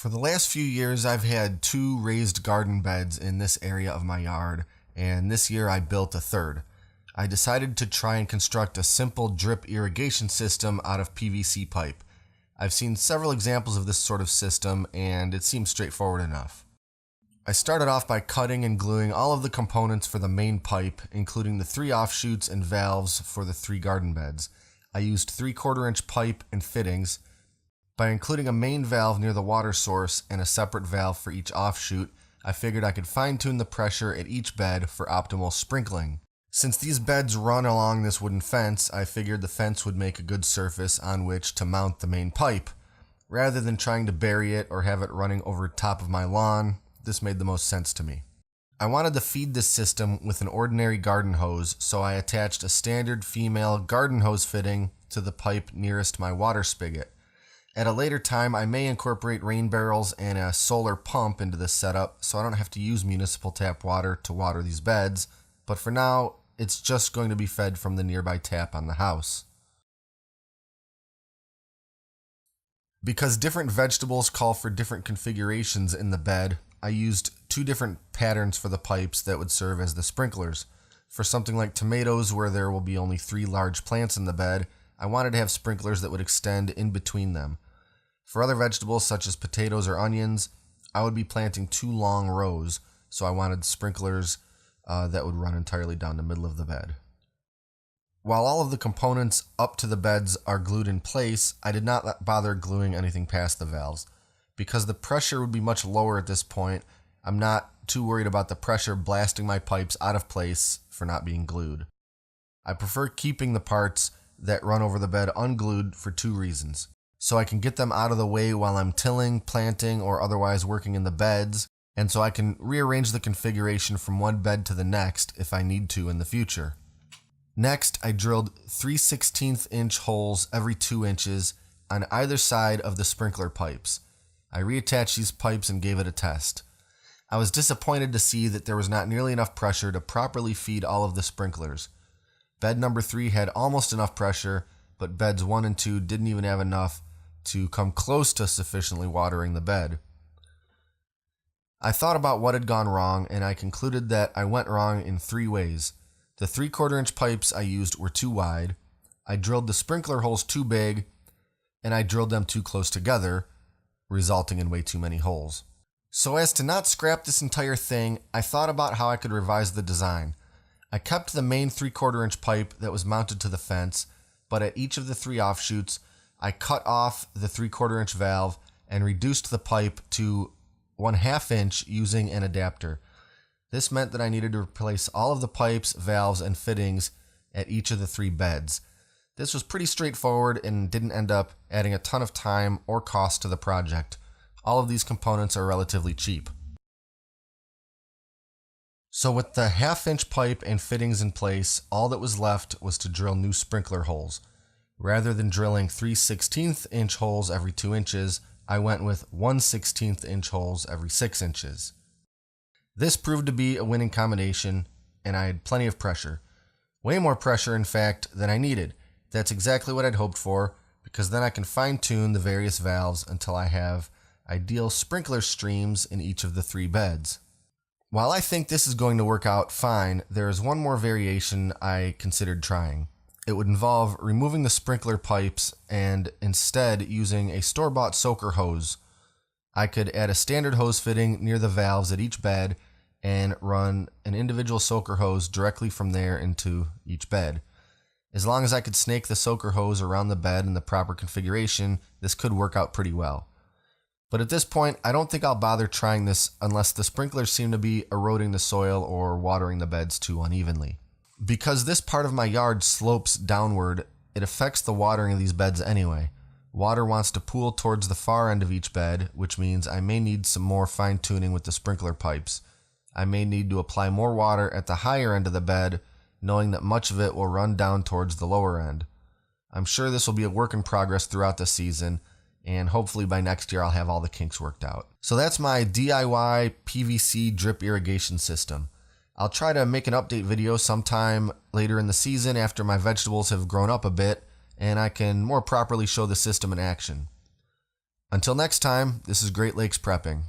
For the last few years, I've had 2 raised garden beds in this area of my yard, and this year I built a third. I decided to try and construct a simple drip irrigation system out of PVC pipe. I've seen several examples of this sort of system, and it seems straightforward enough. I started off by cutting and gluing all of the components for the main pipe, including the 3 offshoots and valves for the 3 garden beds. I used 3/4 inch pipe and fittings. By including a main valve near the water source and a separate valve for each offshoot, I figured I could fine-tune the pressure at each bed for optimal sprinkling. Since these beds run along this wooden fence, I figured the fence would make a good surface on which to mount the main pipe. Rather than trying to bury it or have it running over top of my lawn, this made the most sense to me. I wanted to feed this system with an ordinary garden hose, so I attached a standard female garden hose fitting to the pipe nearest my water spigot. At a later time, I may incorporate rain barrels and a solar pump into this setup so I don't have to use municipal tap water to water these beds, but for now, it's just going to be fed from the nearby tap on the house. Because different vegetables call for different configurations in the bed, I used 2 different patterns for the pipes that would serve as the sprinklers. For something like tomatoes, where there will be only 3 large plants in the bed, I wanted to have sprinklers that would extend in between them. For other vegetables such as potatoes or onions, I would be planting 2 long rows, so I wanted sprinklers that would run entirely down the middle of the bed. While all of the components up to the beds are glued in place, I did not bother gluing anything past the valves. Because the pressure would be much lower at this point, I'm not too worried about the pressure blasting my pipes out of place for not being glued. I prefer keeping the parts that run over the bed unglued for 2 reasons. So I can get them out of the way while I'm tilling, planting, or otherwise working in the beds, and so I can rearrange the configuration from one bed to the next if I need to in the future. Next, I drilled 3/16 inch holes every 2 inches on either side of the sprinkler pipes. I reattached these pipes and gave it a test. I was disappointed to see that there was not nearly enough pressure to properly feed all of the sprinklers. Bed number 3 had almost enough pressure, but beds 1 and 2 didn't even have enough to come close to sufficiently watering the bed. I thought about what had gone wrong, and I concluded that I went wrong in 3 ways. The 3/4 inch pipes I used were too wide, I drilled the sprinkler holes too big, and I drilled them too close together, resulting in way too many holes. So as to not scrap this entire thing, I thought about how I could revise the design. I kept the main 3/4 inch pipe that was mounted to the fence, but at each of the 3 offshoots, I cut off the 3/4 inch valve and reduced the pipe to 1/2 inch using an adapter. This meant that I needed to replace all of the pipes, valves, and fittings at each of the 3 beds. This was pretty straightforward and didn't end up adding a ton of time or cost to the project. All of these components are relatively cheap. So with the 1/2 inch pipe and fittings in place, all that was left was to drill new sprinkler holes. Rather than drilling 3/16 inch holes every 2 inches, I went with 1/16 inch holes every 6 inches. This proved to be a winning combination, and I had plenty of pressure. Way more pressure, in fact, than I needed. That's exactly what I'd hoped for, because then I can fine-tune the various valves until I have ideal sprinkler streams in each of the 3 beds. While I think this is going to work out fine, there is one more variation I considered trying. It would involve removing the sprinkler pipes and instead using a store-bought soaker hose. I could add a standard hose fitting near the valves at each bed and run an individual soaker hose directly from there into each bed. As long as I could snake the soaker hose around the bed in the proper configuration, this could work out pretty well. But at this point, I don't think I'll bother trying this unless the sprinklers seem to be eroding the soil or watering the beds too unevenly. Because this part of my yard slopes downward, it affects the watering of these beds anyway. Water wants to pool towards the far end of each bed, which means I may need some more fine-tuning with the sprinkler pipes. I may need to apply more water at the higher end of the bed, knowing that much of it will run down towards the lower end. I'm sure this will be a work in progress throughout the season, and hopefully by next year I'll have all the kinks worked out. So that's my DIY PVC drip irrigation system. I'll try to make an update video sometime later in the season after my vegetables have grown up a bit, and I can more properly show the system in action. Until next time, this is Great Lakes Prepping.